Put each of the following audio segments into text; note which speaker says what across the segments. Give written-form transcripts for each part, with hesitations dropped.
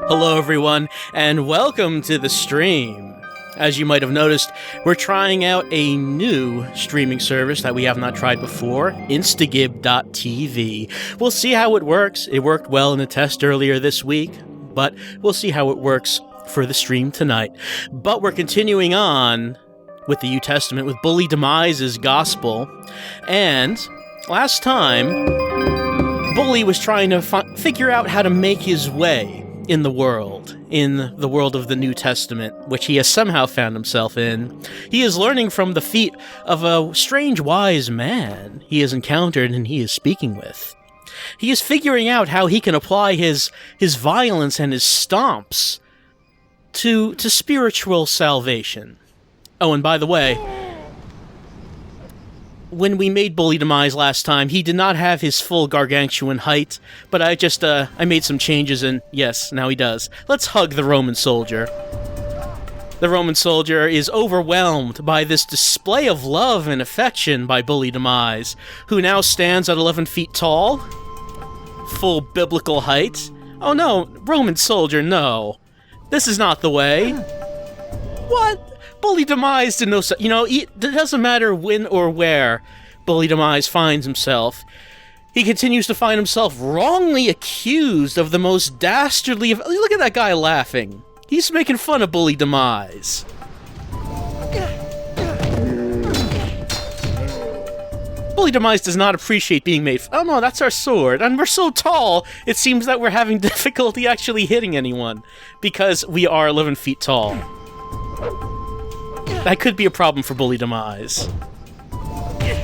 Speaker 1: Hello everyone, and welcome to the stream. As you might have noticed, we're trying out a new streaming service that we have not tried before, instagib.tv. We'll see how it works. It worked well in the test earlier this week, but we'll see how it works for the stream tonight. But we're continuing on with the New Testament with Bully Demise's Gospel, and last time, Bully was trying to figure out how to make his way in the world of the New Testament, which he has somehow found himself in. He is learning from the feet of a strange wise man he has encountered and he is speaking with. He is figuring out how he can apply his violence and his stomps to spiritual salvation. Oh, and by the way, when we made Bully Demise last time, he did not have his full gargantuan height, but I made some changes and yes, now he does. Let's hug the Roman soldier. The Roman soldier is overwhelmed by this display of love and affection by Bully Demise, who now stands at 11 feet tall, full biblical height. Oh no, Roman soldier, no. This is not the way. What? Bully Demise did no... it doesn't matter when or where Bully Demise finds himself. He continues to find himself wrongly accused of the most dastardly of... Look at that guy laughing. He's making fun of Bully Demise. Bully Demise does not appreciate being made... Oh no, that's our sword. And we're so tall, it seems that we're having difficulty actually hitting anyone. Because we are 11 feet tall. That could be a problem for Bully Demise.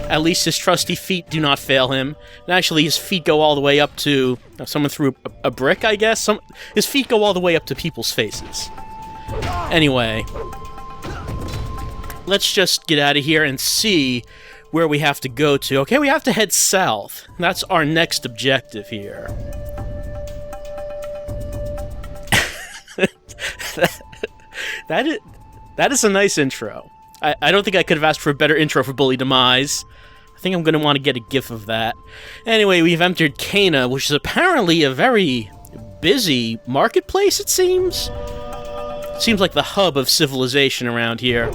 Speaker 1: At least his trusty feet do not fail him. And actually, his feet go all the way up to... someone threw a brick, I guess? His feet go all the way up to people's faces. Anyway. Let's just get out of here and see where we have to go to. Okay, we have to head south. That's our next objective here. That is a nice intro. I don't think I could have asked for a better intro for Bully Demise. I think I'm going to want to get a gif of that. Anyway, we've entered Cana, which is apparently a very busy marketplace, it seems. It seems like the hub of civilization around here.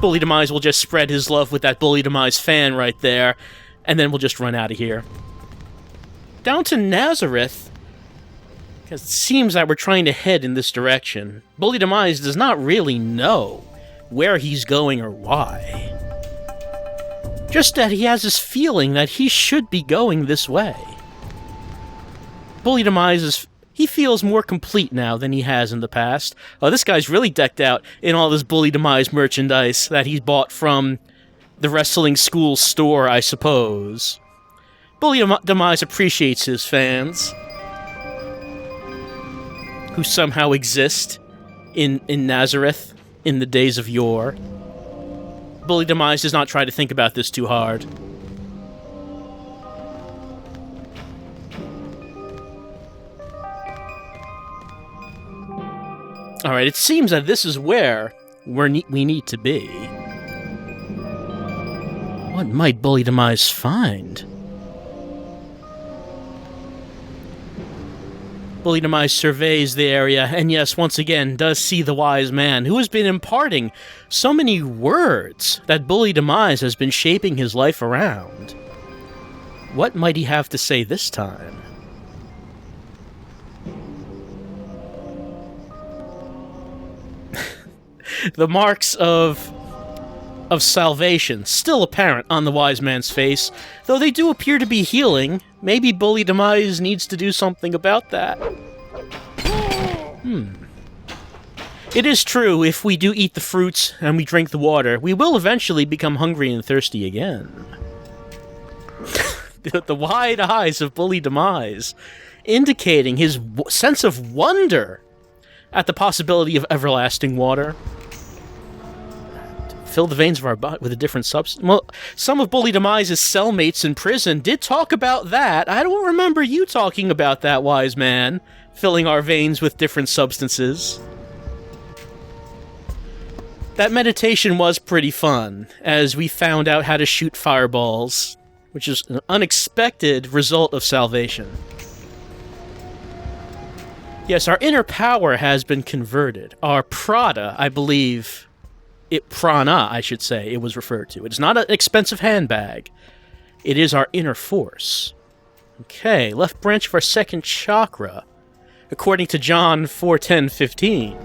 Speaker 1: Bully Demise will just spread his love with that Bully Demise fan right there, and then we'll just run out of here. Down to Nazareth? Because it seems that we're trying to head in this direction. Bully Demise does not really know where he's going or why. Just that he has this feeling that he should be going this way. Bully Demise he feels more complete now than he has in the past. Oh, this guy's really decked out in all this Bully Demise merchandise that he's bought from the wrestling school store, I suppose. Bully Demise appreciates his fans, who somehow exist in Nazareth in the days of yore. Bully Demise does not try to think about this too hard. Alright, it seems that this is where we need to be. What might Bully Demise find? Bully Demise surveys the area, and yes, once again, does see the wise man, who has been imparting so many words that Bully Demise has been shaping his life around. What might he have to say this time? The marks of salvation still apparent on the wise man's face, though they do appear to be healing. Maybe Bully Demise needs to do something about that. It is true, if we do eat the fruits and we drink the water, we will eventually become hungry and thirsty again. The wide eyes of Bully Demise, indicating his sense of wonder at the possibility of everlasting water. Fill the veins of our body with a different substance. Well, some of Bully Demise's cellmates in prison did talk about that. I don't remember you talking about that, wise man. Filling our veins with different substances. That meditation was pretty fun, as we found out how to shoot fireballs. which is an unexpected result of salvation. Yes, our inner power has been converted. Our prana, I believe, prana, I should say, it was referred to. It's not an expensive handbag. It is our inner force. Okay, left branch of our second chakra, according to John 4:10-15.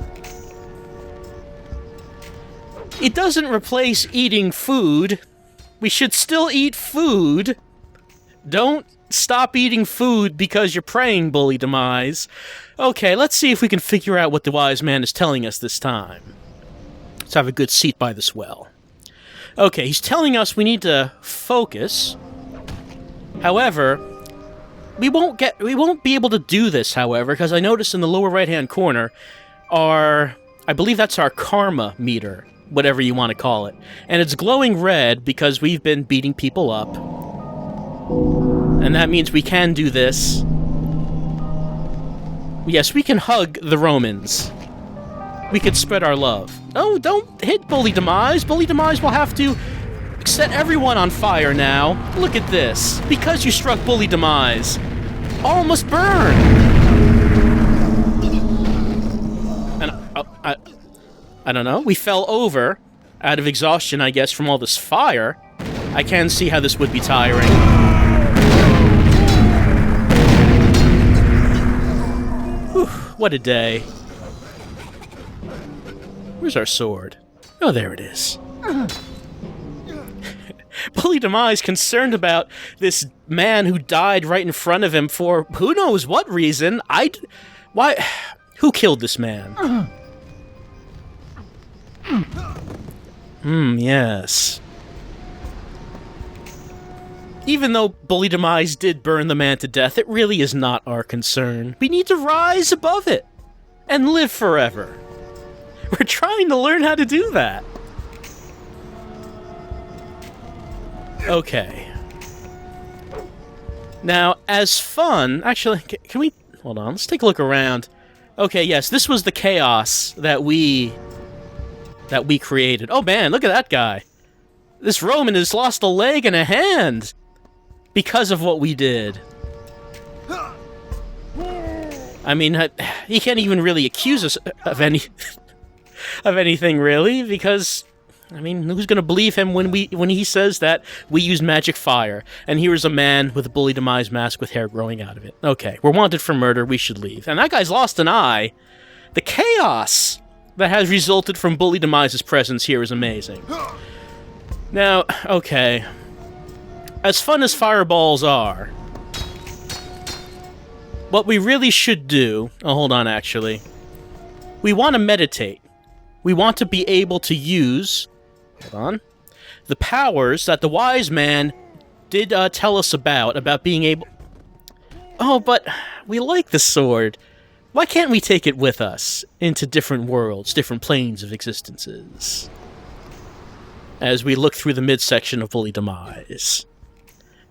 Speaker 1: It doesn't replace eating food. We should still eat food. Don't stop eating food because you're praying, Bully Demise. Okay, let's see if we can figure out what the wise man is telling us this time. Let's have a good seat by this well. Okay, he's telling us we need to focus. However, we won't be able to do this, however, because I noticed in the lower right-hand corner I believe that's our karma meter, whatever you want to call it. And it's glowing red because we've been beating people up. And that means we can do this. Yes, we can hug the Romans. We could spread our love. Oh, don't hit Bully Demise. Bully Demise will have to set everyone on fire now. Look at this. Because you struck Bully Demise, all must burn. And I don't know. We fell over out of exhaustion, I guess, from all this fire. I can see how this would be tiring. Whew, what a day. Where's our sword? Oh, there it is. Bully Demise, concerned about this man who died right in front of him for who knows what reason. Why? Who killed this man? Yes. Even though Bully Demise did burn the man to death, it really is not our concern. We need to rise above it and live forever. We're trying to learn how to do that. Okay. Now, as fun... Actually, can we... Hold on, let's take a look around. Okay, yes, this was the chaos that we created. Oh man, look at that guy. This Roman has lost a leg and a hand because of what we did. I mean, he can't even really accuse us of anything, really, because... I mean, who's gonna believe him when he says that we use magic fire? And here's a man with a Bully Demise mask with hair growing out of it. Okay, we're wanted for murder, we should leave. And that guy's lost an eye. The chaos that has resulted from Bully Demise's presence here is amazing. Now, okay. As fun as fireballs are, what we really should do... Oh, hold on, actually. We want to meditate. We want to be able to use... Hold on. The powers that the wise man did tell us about being able... Oh, but we like the sword. Why can't we take it with us into different worlds, different planes of existences? As we look through the midsection of Bully Demise.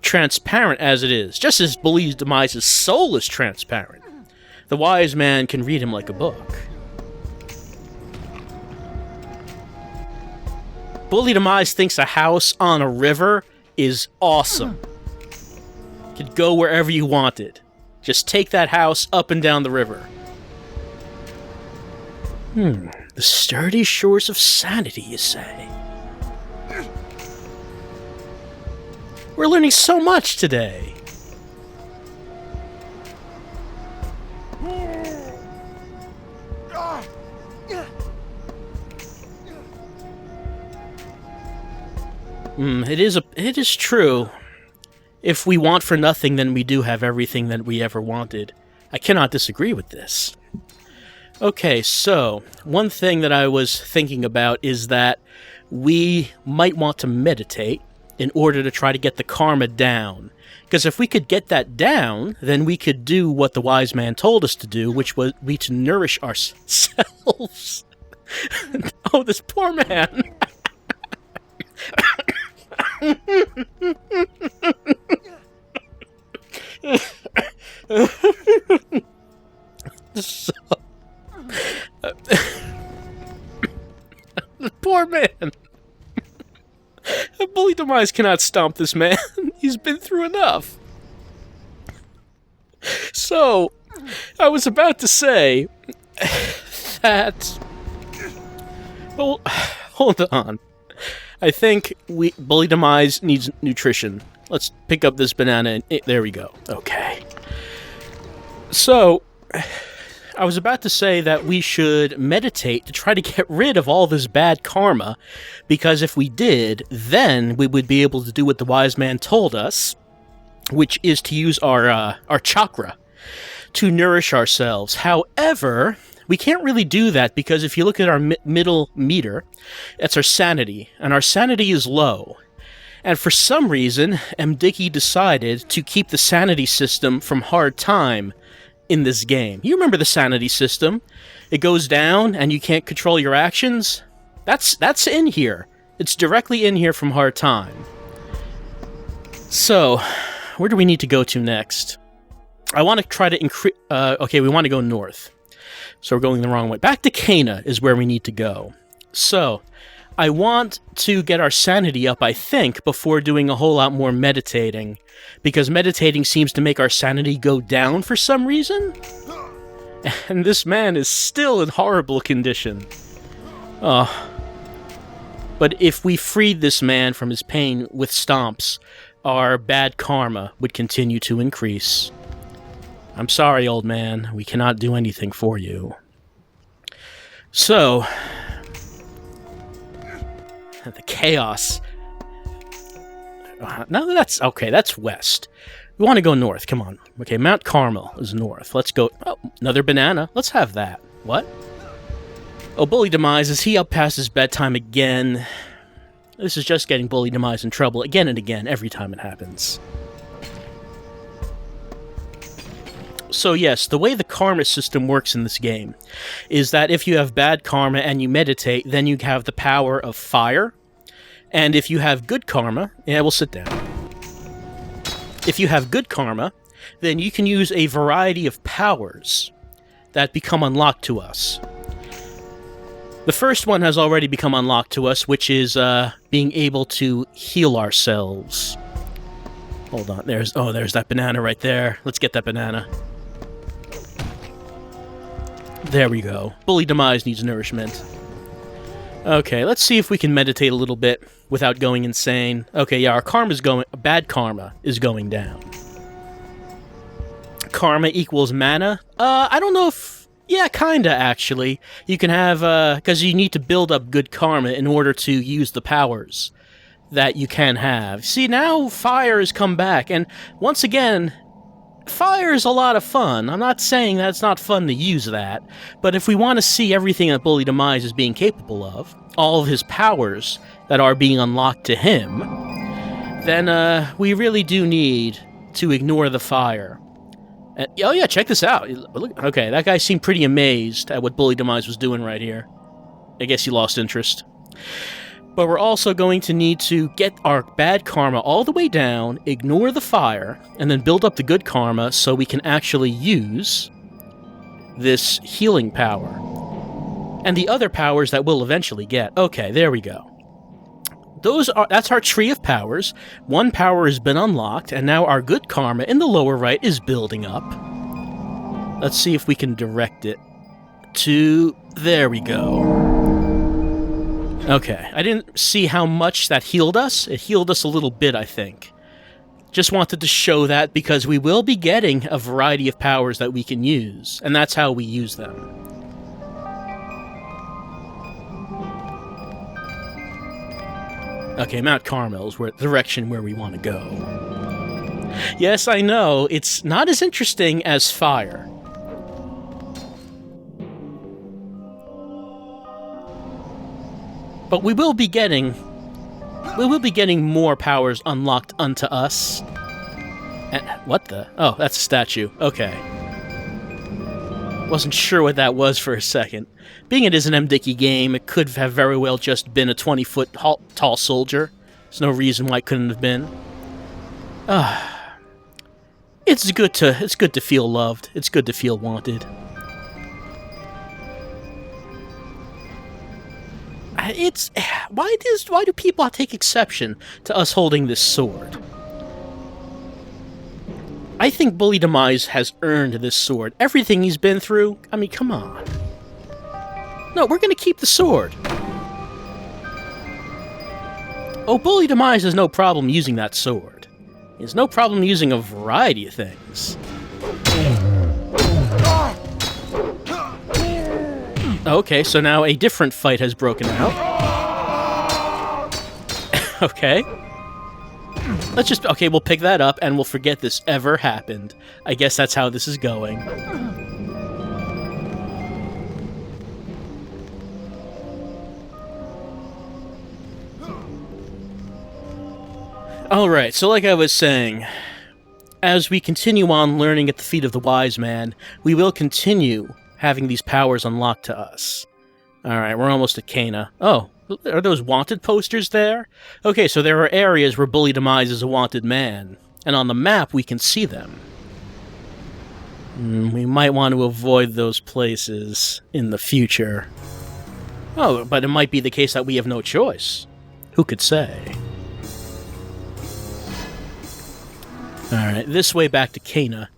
Speaker 1: Transparent as it is, just as Bully Demise's soul is transparent, the wise man can read him like a book. Bully Demise thinks a house on a river is awesome. Could go wherever you wanted. Just take that house up and down the river. The sturdy shores of sanity, you say? We're learning so much today. It is true. If we want for nothing, then we do have everything that we ever wanted. I cannot disagree with this. Okay, so, one thing that I was thinking about is that we might want to meditate in order to try to get the karma down. Because if we could get that down, then we could do what the wise man told us to do, which was to nourish ourselves. Oh, this poor man. So, the poor man. Bully Demise cannot stomp this man. He's been through enough. So, I was about to say that... Well, hold on. I think Bully Demise needs nutrition. Let's pick up this banana and... there we go. Okay. So, I was about to say that we should meditate to try to get rid of all this bad karma, because if we did, then we would be able to do what the wise man told us, which is to use our chakra to nourish ourselves. However, we can't really do that because if you look at our middle meter, that's our sanity, and our sanity is low. And for some reason, M. Dickey decided to keep the sanity system from hard time in this game. You remember the sanity system? It goes down and you can't control your actions? That's in here. It's directly in here from hard time. So, where do we need to go to next? I want to try to increase... okay, we want to go north. So we're going the wrong way. Back to Cana is where we need to go. So, I want to get our sanity up, I think, before doing a whole lot more meditating. Because meditating seems to make our sanity go down for some reason. And this man is still in horrible condition. But if we freed this man from his pain with stomps, our bad karma would continue to increase. I'm sorry, old man. We cannot do anything for you. So... the chaos. No, that's... okay, that's west. We want to go north. Come on. Okay, Mount Carmel is north. Let's go... oh, another banana. Let's have that. What? Oh, Bully Demise. Is he up past his bedtime again? This is just getting Bully Demise in trouble again and again every time it happens. So yes, the way the karma system works in this game is that if you have bad karma and you meditate, then you have the power of fire. And if you have good karma... yeah, we'll sit down. If you have good karma, then you can use a variety of powers that become unlocked to us. The first one has already become unlocked to us, which is being able to heal ourselves. Hold on, there's that banana right there. Let's get that banana. There we go. Bully Demise needs nourishment. Okay, let's see if we can meditate a little bit without going insane. Okay, yeah, our karma's going... bad karma is going down. Karma equals mana? I don't know if... yeah, kinda, actually. You can have, because you need to build up good karma in order to use the powers that you can have. See, now fire has come back, and once again... fire is a lot of fun. I'm not saying that it's not fun to use that, but if we want to see everything that Bully Demise is being capable of, all of his powers that are being unlocked to him, then we really do need to ignore the fire. And, oh yeah, check this out. Look, okay, that guy seemed pretty amazed at what Bully Demise was doing right here. I guess he lost interest. But we're also going to need to get our bad karma all the way down, ignore the fire, and then build up the good karma so we can actually use this healing power. And the other powers that we'll eventually get. Okay, there we go. That's our tree of powers. One power has been unlocked, and now our good karma in the lower right is building up. Let's see if we can direct it to... there we go. Okay, I didn't see how much that healed us. It healed us a little bit, I think. Just wanted to show that because we will be getting a variety of powers that we can use, and that's how we use them. Okay, Mount Carmel is the direction where we want to go. Yes, I know, it's not as interesting as fire. But we will be getting more powers unlocked unto us. And what the? Oh, that's a statue. Okay. Wasn't sure what that was for a second. Being it is an M. Dickey game, it could have very well just been a 20-foot tall soldier. There's no reason why it couldn't have been. It's good to feel loved. It's good to feel wanted. Why do people take exception to us holding this sword? I think Bully Demise has earned this sword. Everything he's been through, I mean, come on. No, we're gonna keep the sword. Oh, Bully Demise has no problem using that sword. He has no problem using a variety of things. Okay, so now a different fight has broken out. Okay. Let's just... Okay, we'll pick that up and we'll forget this ever happened. I guess that's how this is going. Alright, so like I was saying, as we continue on learning at the feet of the wise man, we will continue having these powers unlocked to us. Alright, we're almost at Cana. Oh, are those wanted posters there? Okay, so there are areas where Bully Demise is a wanted man, and on the map we can see them. We might want to avoid those places in the future. Oh, but it might be the case that we have no choice. Who could say? Alright, this way back to Cana.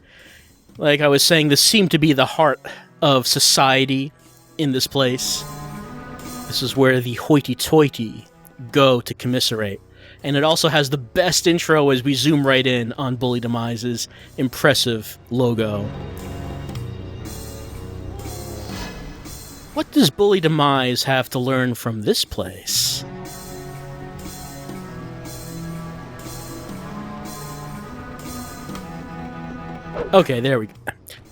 Speaker 1: Like I was saying, this seemed to be the heart of society in this place. This is where the hoity-toity go to commiserate. And it also has the best intro as we zoom right in on Bully Demise's impressive logo. What does Bully Demise have to learn from this place? Okay, there we go.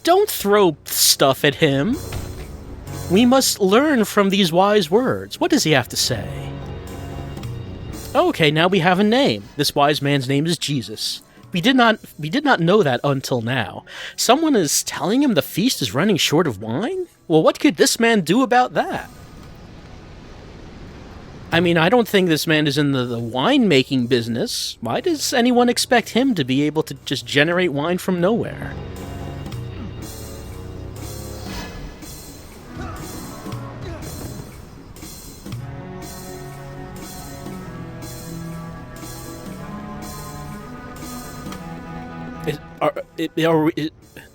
Speaker 1: Don't throw stuff at him. We must learn from these wise words. What does he have to say? Okay, now we have a name. This wise man's name is Jesus. We did not know that until now. Someone is telling him the feast is running short of wine? Well, what could this man do about that? I mean, I don't think this man is in the wine-making business. Why does anyone expect him to be able to just generate wine from nowhere?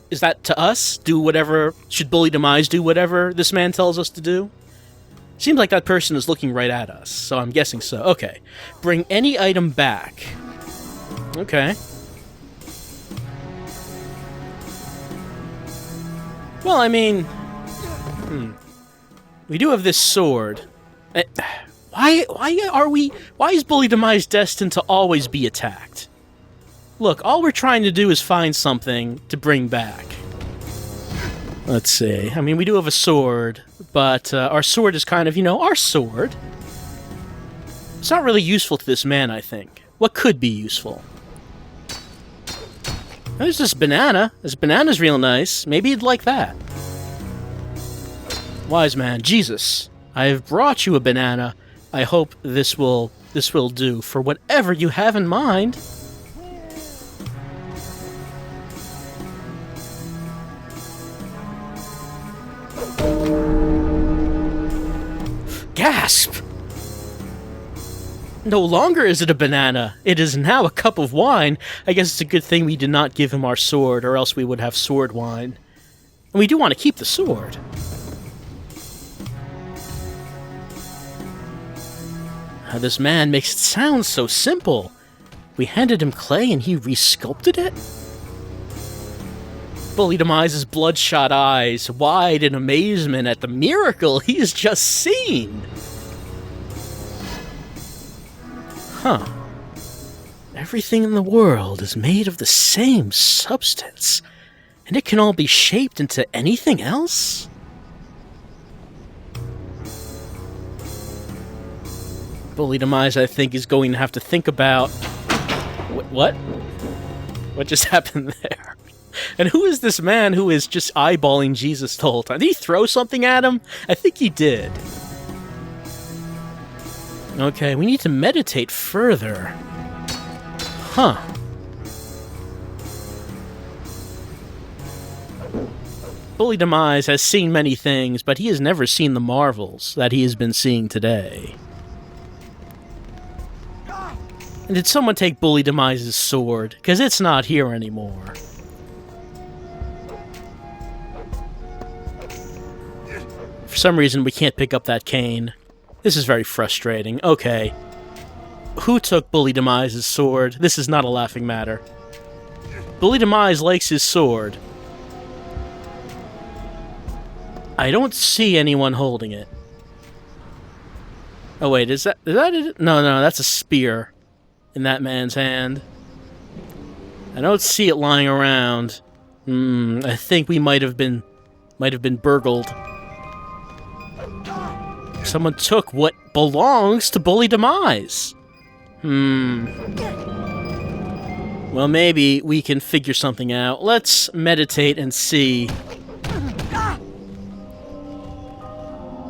Speaker 1: Is that to us? Should Bully Demise do whatever this man tells us to do? Seems like that person is looking right at us, so I'm guessing so. Okay. Bring any item back. Okay. Well, I mean... We do have this sword. Why is Bully Demise destined to always be attacked? Look, all we're trying to do is find something to bring back. Let's see. I mean, we do have a sword, but our sword is kind of, our sword. It's not really useful to this man, I think. What could be useful? There's this banana. This banana's real nice. Maybe you'd like that. Wise man, Jesus, I have brought you a banana. I hope this will do for whatever you have in mind. Gasp! No longer is it a banana. It is now a cup of wine. I guess it's a good thing we did not give him our sword, or else we would have sword wine. And we do want to keep the sword. This man makes it sound so simple. We handed him clay and he resculpted it? Bully Demise's bloodshot eyes, wide in amazement at the miracle he has just seen. Huh. Everything in the world is made of the same substance, and it can all be shaped into anything else? Bully Demise, I think, is going to have to think about... What? What just happened there? And who is this man who is just eyeballing Jesus the whole time? Did he throw something at him? I think he did. Okay, we need to meditate further. Huh. Bully Demise has seen many things, but he has never seen the marvels that he has been seeing today. And did someone take Bully Demise's sword? Because it's not here anymore. For some reason, we can't pick up that cane. This is very frustrating. Okay. Who took Bully Demise's sword? This is not a laughing matter. Bully Demise likes his sword. I don't see anyone holding it. Oh wait, is that it? No, that's a spear in that man's hand. I don't see it lying around. I think we might have been burgled. Someone took what belongs to Bully Demise. Well, maybe we can figure something out. Let's meditate and see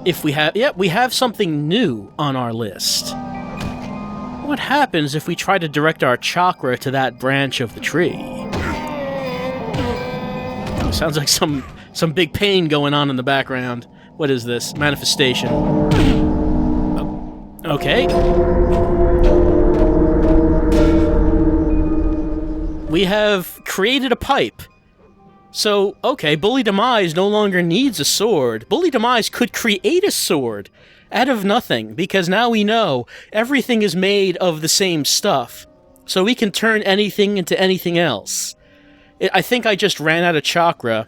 Speaker 1: if we have... Yeah, we have something new on our list. What happens if we try to direct our chakra to that branch of the tree? Sounds like some big pain going on in the background. What is this? Manifestation. Okay. We have created a pipe. So, okay, Bully Demise no longer needs a sword. Bully Demise could create a sword out of nothing, because now we know everything is made of the same stuff. So we can turn anything into anything else. I think I just ran out of chakra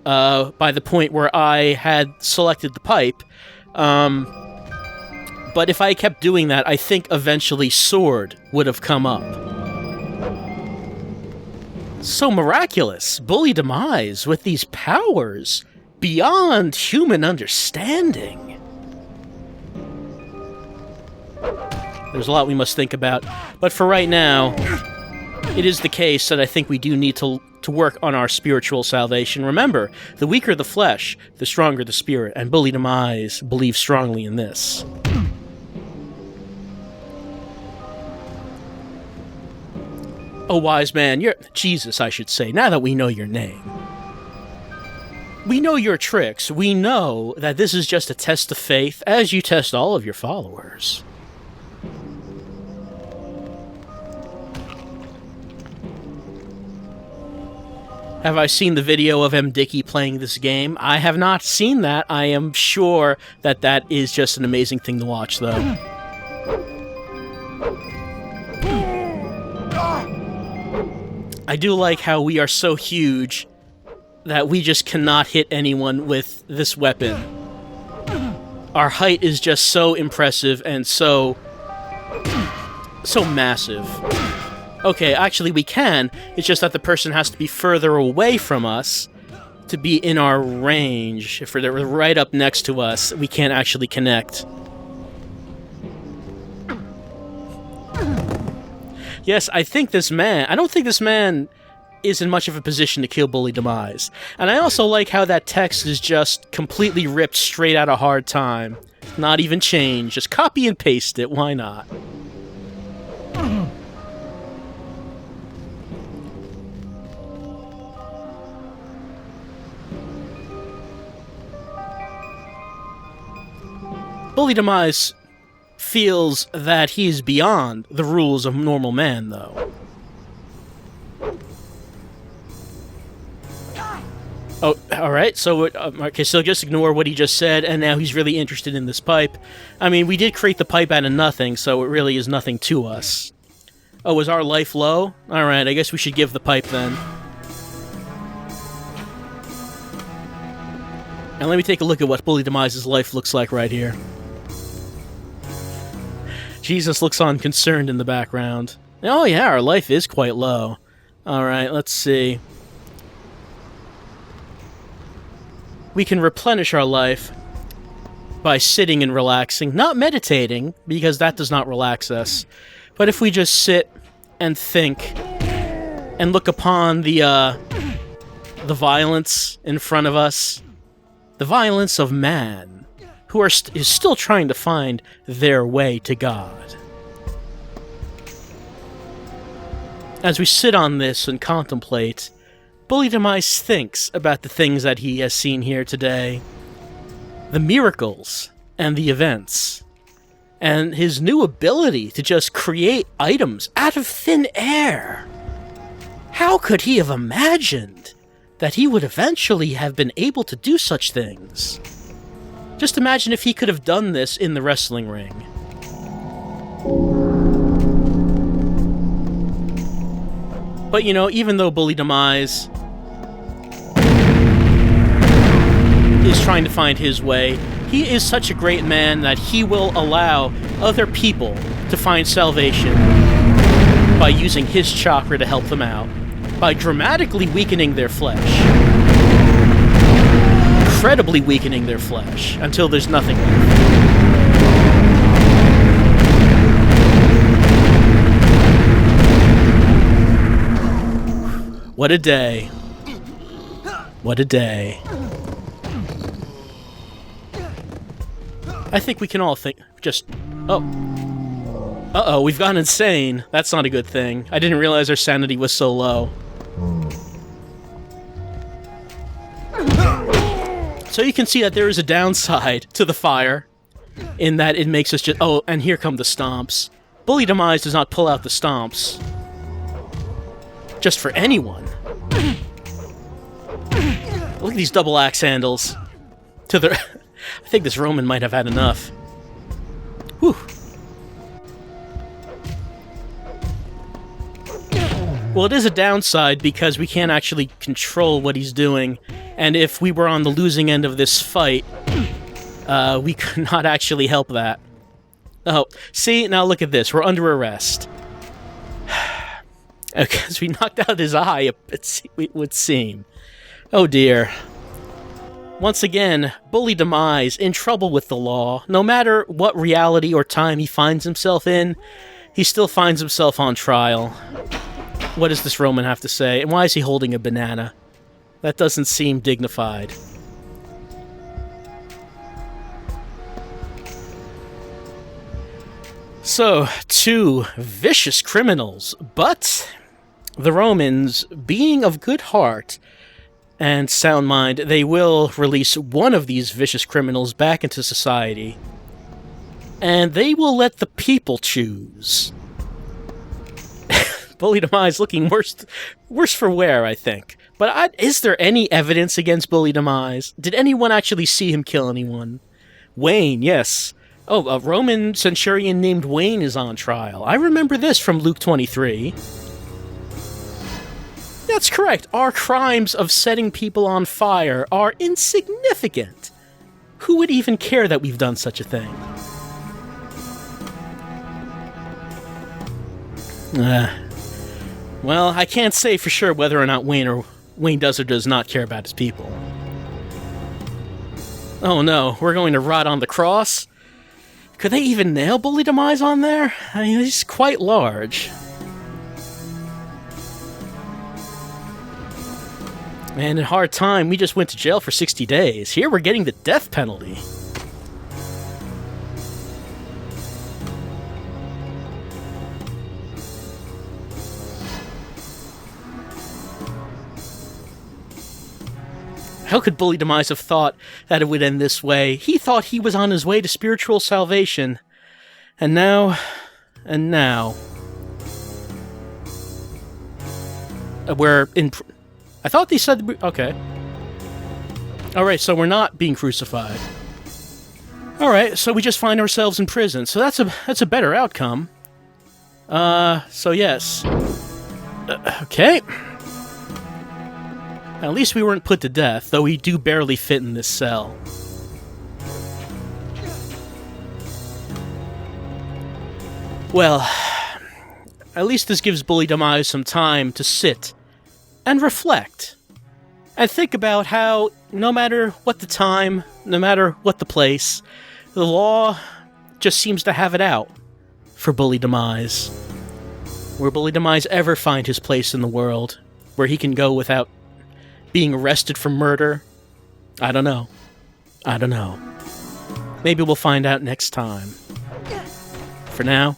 Speaker 1: by the point where I had selected the pipe. But if I kept doing that, I think eventually sword would have come up. So miraculous. Bully Demise with these powers beyond human understanding. There's a lot we must think about, but for right now, it is the case that I think we do need to work on our spiritual salvation. Remember, the weaker the flesh, the stronger the spirit, and Bully Demise believes strongly in this. Oh, wise man, Jesus, I should say, now that we know your name. We know your tricks. We know that this is just a test of faith, as you test all of your followers. Have I seen the video of M. Dickey playing this game? I have not seen that. I am sure that that is just an amazing thing to watch, though. I do like how we are so huge that we just cannot hit anyone with this weapon. Our height is just so impressive and so massive. Okay, actually we can. It's just that the person has to be further away from us to be in our range. If they're right up next to us, we can't actually connect. Yes, I don't think this man is in much of a position to kill Bully Demise. And I also like how that text is just completely ripped straight out of Hard Time. Not even changed. Just copy and paste it. Why not? Bully Demise feels that he's beyond the rules of normal man, though. Oh, alright, so, okay, so just ignore what he just said, and now he's really interested in this pipe. I mean, we did create the pipe out of nothing, so it really is nothing to us. Oh, is our life low? Alright, I guess we should give the pipe then. And let me take a look at what Bully Demise's life looks like right here. Jesus looks on concerned in the background. Oh yeah, our life is quite low. Alright, let's see. We can replenish our life by sitting and relaxing. Not meditating, because that does not relax us. But if we just sit and think and look upon the violence in front of us, the violence of man, who is still trying to find their way to God. As we sit on this and contemplate, Bully Demise thinks about the things that he has seen here today, the miracles and the events, and his new ability to just create items out of thin air. How could he have imagined that he would eventually have been able to do such things? Just imagine if he could have done this in the wrestling ring. But, you know, even though Bully Demise is trying to find his way, he is such a great man that he will allow other people to find salvation by using his chakra to help them out, by dramatically weakening their flesh. Incredibly weakening their flesh until there's nothing left. What a day. What a day. I think we can all think... just... oh. Uh-oh, we've gone insane. That's not a good thing. I didn't realize our sanity was so low. So you can see that there is a downside to the fire, in that it makes us just... oh, and here come the stomps. Bully Demise does not pull out the stomps just for anyone. Look at these double axe handles. To the... I think this Roman might have had enough. Whew. Well, it is a downside because we can't actually control what he's doing, and if we were on the losing end of this fight, we could not actually help that. Oh, see? Now look at this. We're under arrest. Because we knocked out his eye, it would seem. Oh dear. Once again, Bully Demise in trouble with the law. No matter what reality or time he finds himself in, he still finds himself on trial. What does this Roman have to say? And why is he holding a banana? That doesn't seem dignified. So, 2 vicious criminals, but the Romans, being of good heart and sound mind, they will release one of these vicious criminals back into society, and they will let the people choose. Bully Demise looking worse for wear, I think. But is there any evidence against Bully Demise? Did anyone actually see him kill anyone? Wayne, yes. Oh, a Roman centurion named Wayne is on trial. I remember this from Luke 23. That's correct. Our crimes of setting people on fire are insignificant. Who would even care that we've done such a thing? Well, I can't say for sure whether or not Wayne does or does not care about his people. Oh no, we're going to rot on the cross? Could they even nail Bully Demise on there? I mean, he's quite large. And in hard time, we just went to jail for 60 days. Here we're getting the death penalty. How could Bully Demise have thought that it would end this way? He thought he was on his way to spiritual salvation. And now... we're in... I thought they said... okay. Alright, so we're not being crucified. Alright, so we just find ourselves in prison. So that's a better outcome. So yes. Okay. At least we weren't put to death, though we do barely fit in this cell. Well, at least this gives Bully Demise some time to sit and reflect, and think about how, no matter what the time, no matter what the place, the law just seems to have it out for Bully Demise. Will Bully Demise ever find his place in the world, where he can go without being arrested for murder? I don't know. I don't know. Maybe we'll find out next time. For now,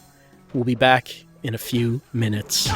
Speaker 1: we'll be back in a few minutes.